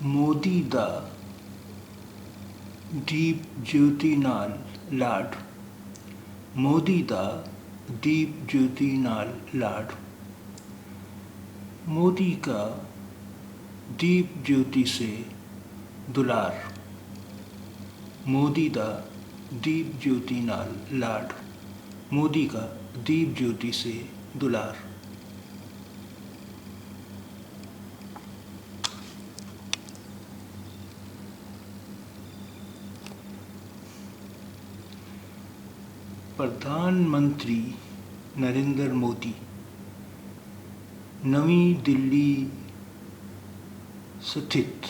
ਮੋਦੀ ਦਾ ਦੀਪ ज्योति नाल लाड। मोदी दा दीप ज्योति नाल लाड। मोदी का दीप ज्योति से दुलार। मोदी दा दीप ज्योति नाल लाड। मोदी का दीप ज्योति से दुलार। प्रधानमंत्री नरेंद्र मोदी नवी दिल्ली स्थित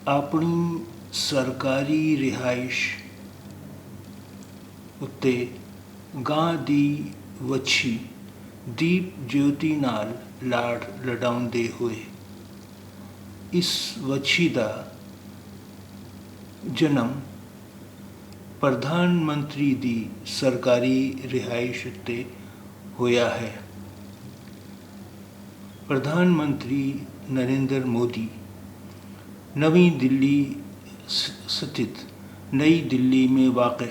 अपनी सरकारी रिहाइश उत्ते गां दी वछी दीप ज्योति नाल लाड लडाउंदे होए इस वछी दा जन्म प्रधानमंत्री दी सरकारी रिहाइश उत्ते होया है। प्रधानमंत्री नरेंद्र मोदी नवी दिल्ली स्थित नई दिल्ली में वाक़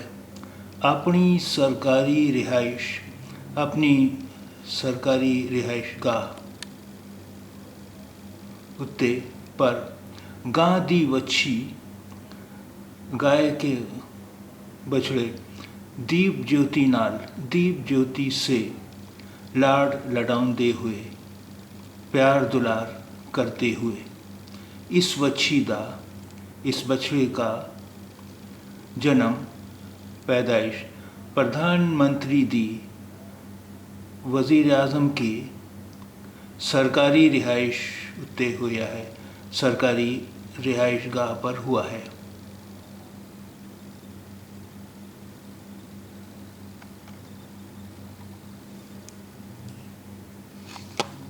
अपनी सरकारी रिहाइश गाह उत्ते पर गां दी वछी गाय के बछड़े दीप ज्योति से लाड लडाउंदे हुए प्यार दुलार करते हुए इस बछड़े का जन्म पैदाइश प्रधानमंत्री दी वज़ीर आज़म की सरकारी रिहाइश उत्ते होया है, सरकारी रिहाइश गाह पर हुआ है।